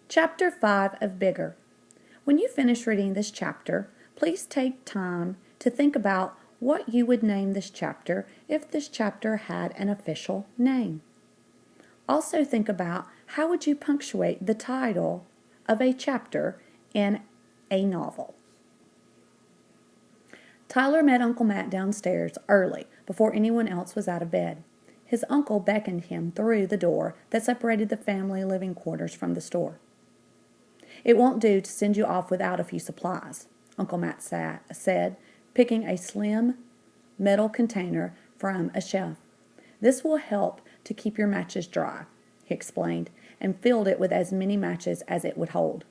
Chapter 5 of Bigger. When you finish reading this chapter, please take time to think about what you would name this chapter if this chapter had an official name. Also think about how would you punctuate the title of a chapter in a novel. Tyler met Uncle Matt downstairs early, before anyone else was out of bed. His uncle beckoned him through the door that separated the family living quarters from the store. "It won't do to send you off without a few supplies," Uncle Matt said, picking a slim metal container from a shelf. "This will help to keep your matches dry," he explained, and filled it with as many matches as it would hold.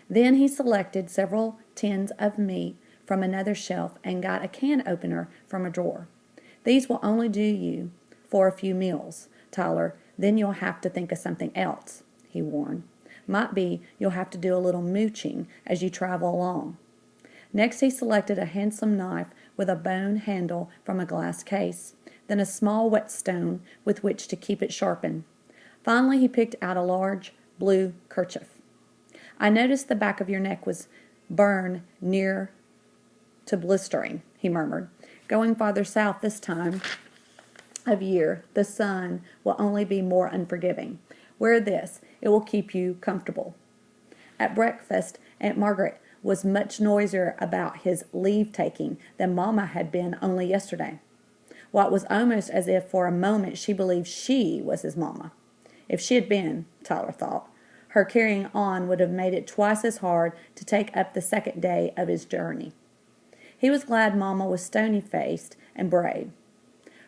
Then he selected several tins of meat from another shelf and got a can opener from a drawer. "These will only do you for a few meals, Tyler. Then you'll have to think of something else," he warned. "Might be you'll have to do a little mooching as you travel along." Next he selected a handsome knife with a bone handle from a glass case, then a small whetstone with which to keep it sharpened. Finally he picked out a large blue kerchief. "I noticed the back of your neck was burned near to blistering," he murmured. "Going farther south this time of year, the sun will only be more unforgiving. Wear this. It will keep you comfortable." At breakfast, Aunt Margaret was much noisier about his leave-taking than Mama had been only yesterday. Well, it was almost as if for a moment she believed she was his Mama. If she had been, Tyler thought, her carrying on would have made it twice as hard to take up the second day of his journey. He was glad Mama was stony-faced and brave,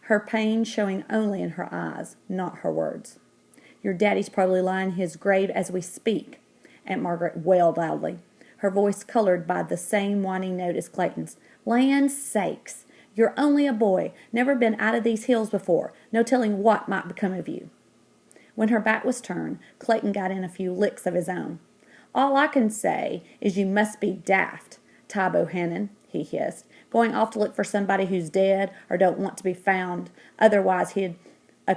her pain showing only in her eyes, not her words. "Your daddy's probably lying in his grave as we speak," Aunt Margaret wailed loudly, her voice colored by the same whining note as Clayton's. "Land sakes! You're only a boy, never been out of these hills before, no telling what might become of you." When her back was turned, Clayton got in a few licks of his own. "All I can say is you must be daft, Ty Bohannon," he hissed, "going off to look for somebody who's dead or don't want to be found. Otherwise he'd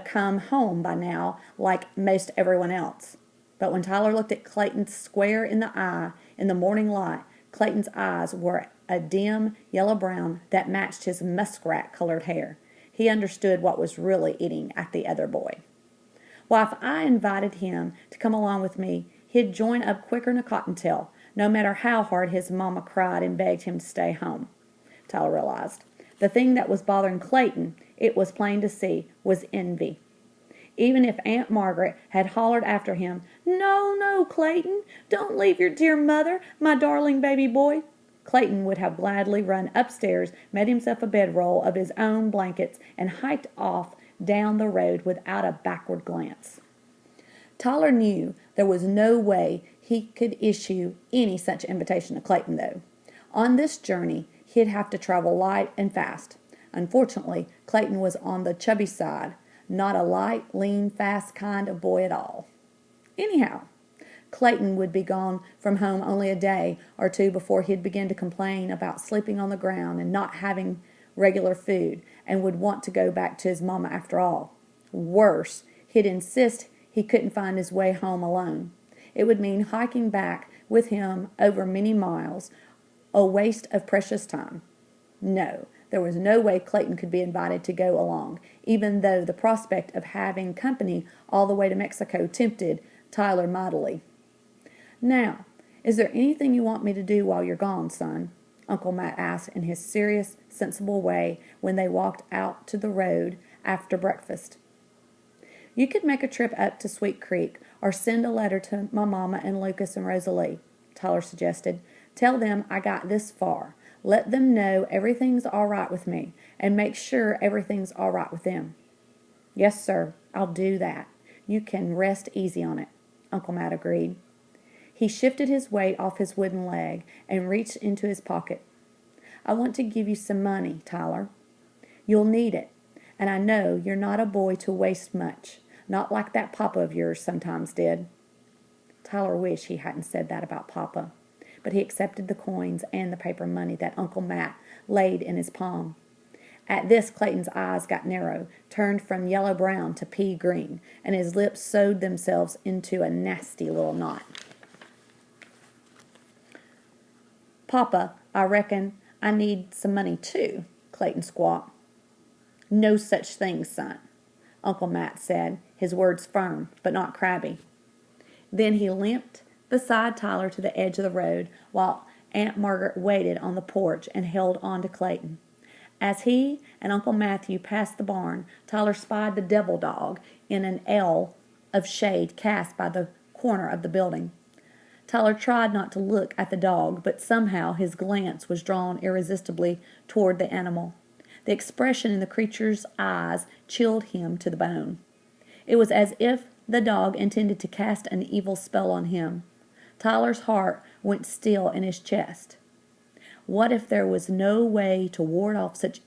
come home by now like most everyone else." But when Tyler looked at Clayton square in the eye in the morning light, Clayton's eyes were a dim yellow-brown that matched his muskrat-colored hair. He understood what was really eating at the other boy. "Why, if I invited him to come along with me, he'd join up quicker'n a cottontail, no matter how hard his mama cried and begged him to stay home," Tyler realized. The thing that was bothering Clayton, it was plain to see, was envy. Even if Aunt Margaret had hollered after him, "No, no, Clayton, don't leave your dear mother, my darling baby boy," Clayton would have gladly run upstairs, made himself a bedroll of his own blankets, and hiked off down the road without a backward glance. Tyler knew there was no way he could issue any such invitation to Clayton, though. On this journey, he'd have to travel light and fast. Unfortunately, Clayton was on the chubby side, not a light, lean, fast kind of boy at all. Anyhow, Clayton would be gone from home only a day or two before he'd begin to complain about sleeping on the ground and not having regular food, and would want to go back to his mama after all. Worse, he'd insist he couldn't find his way home alone. It would mean hiking back with him over many miles, a waste of precious time. No, there was no way Clayton could be invited to go along, even though the prospect of having company all the way to Mexico tempted Tyler mightily. "Now, is there anything you want me to do while you're gone, son?" Uncle Matt asked in his serious, sensible way when they walked out to the road after breakfast. "You could make a trip up to Sweet Creek or send a letter to my mama and Lucas and Rosalie," Tyler suggested. "Tell them I got this far. Let them know everything's all right with me, and make sure everything's all right with them." "Yes, sir, I'll do that. You can rest easy on it," Uncle Matt agreed. He shifted his weight off his wooden leg and reached into his pocket. "I want to give you some money, Tyler. You'll need it, and I know you're not a boy to waste much, not like that Papa of yours sometimes did." Tyler wished he hadn't said that about Papa, but he accepted the coins and the paper money that Uncle Matt laid in his palm. At this, Clayton's eyes got narrow, turned from yellow-brown to pea-green, and his lips sewed themselves into a nasty little knot. Papa, I reckon I need some money too, Clayton squawked. No such thing, son, Uncle Matt said, his words firm but not crabby. Then he limped beside Tyler to the edge of the road while Aunt Margaret waited on the porch and held on to Clayton. As he and Uncle Matthew passed the barn, Tyler spied the devil dog in an L of shade cast by the corner of the building. Tyler tried not to look at the dog, but somehow his glance was drawn irresistibly toward the animal. The expression in the creature's eyes chilled him to the bone. It was as if the dog intended to cast an evil spell on him. Tyler's heart went still in his chest. What if there was no way to ward off such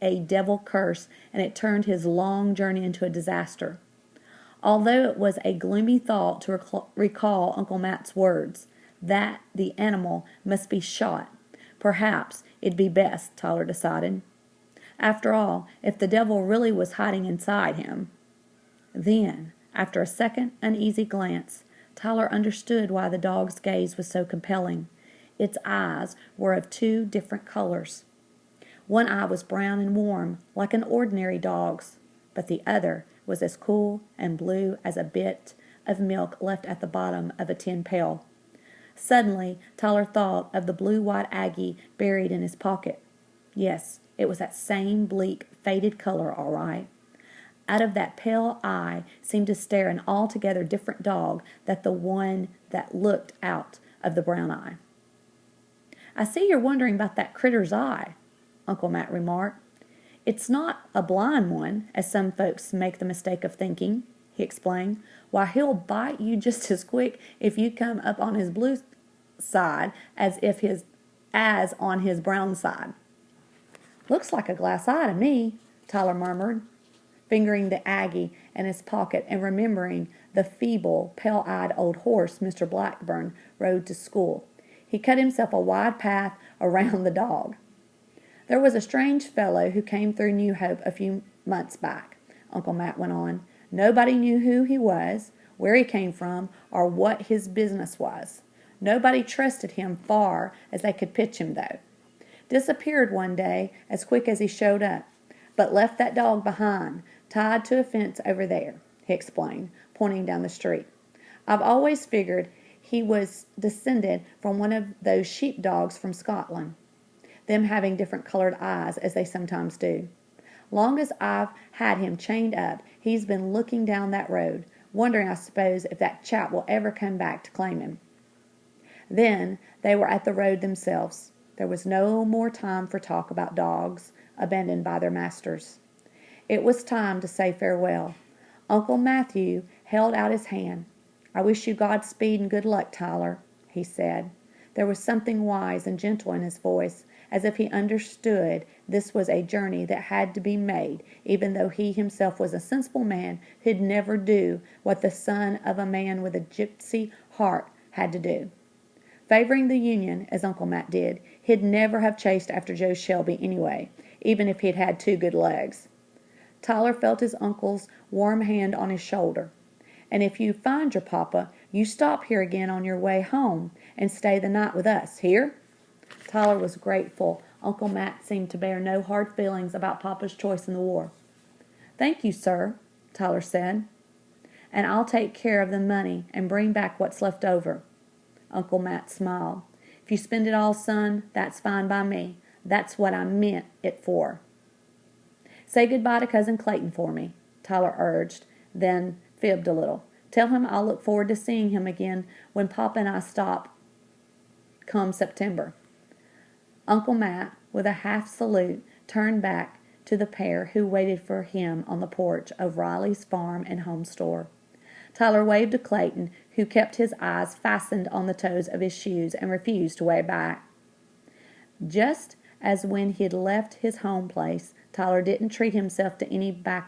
a devil curse, and it turned his long journey into a disaster? Although it was a gloomy thought to recall Uncle Matt's words, that the animal must be shot, perhaps it'd be best, Tyler decided. After all, if the devil really was hiding inside him. Then, after a second uneasy glance, Tyler understood why the dog's gaze was so compelling. Its eyes were of two different colors. One eye was brown and warm, like an ordinary dog's, but the other was as cool and blue as a bit of milk left at the bottom of a tin pail. Suddenly, Tyler thought of the blue-white Aggie buried in his pocket. Yes, it was that same bleak, faded color, all right. Out of that pale eye seemed to stare an altogether different dog than the one that looked out of the brown eye. I see you're wondering about that critter's eye, Uncle Matt remarked. It's not a blind one, as some folks make the mistake of thinking, he explained. Why, he'll bite you just as quick if you come up on his blue side as on his brown side. Looks like a glass eye to me, Tyler murmured, fingering the Aggie in his pocket and remembering the feeble, pale-eyed old horse Mr. Blackburn rode to school. He cut himself a wide path around the dog. There was a strange fellow who came through New Hope a few months back, Uncle Matt went on. Nobody knew who he was, where he came from, or what his business was. Nobody trusted him far as they could pitch him, though. Disappeared one day as quick as he showed up, but left that dog behind, tied to a fence over there, he explained, pointing down the street. I've always figured he was descended from one of those sheep dogs from Scotland, them having different colored eyes, as they sometimes do. Long as I've had him chained up, he's been looking down that road, wondering, I suppose, if that chap will ever come back to claim him. Then they were at the road themselves. There was no more time for talk about dogs abandoned by their masters. It was time to say farewell. Uncle Matthew held out his hand. I wish you Godspeed and good luck, Tyler, he said. There was something wise and gentle in his voice, as if he understood this was a journey that had to be made, even though he himself was a sensible man who'd never do what the son of a man with a gypsy heart had to do. Favoring the Union, as Uncle Matt did, he'd never have chased after Joe Shelby anyway, even if he'd had 2 good legs. Tyler felt his uncle's warm hand on his shoulder. And if you find your papa, you stop here again on your way home and stay the night with us, hear? Tyler was grateful. Uncle Matt seemed to bear no hard feelings about Papa's choice in the war. Thank you, sir, Tyler said. And I'll take care of the money and bring back what's left over. Uncle Matt smiled. If you spend it all, son, that's fine by me. That's what I meant it for. Say goodbye to Cousin Clayton for me, Tyler urged, then fibbed a little. Tell him I'll look forward to seeing him again when Papa and I stop come September. Uncle Matt, with a half salute, turned back to the pair who waited for him on the porch of Riley's farm and home store. Tyler waved to Clayton, who kept his eyes fastened on the toes of his shoes and refused to wave back. Just as when he'd left his home place, Tyler didn't treat himself to any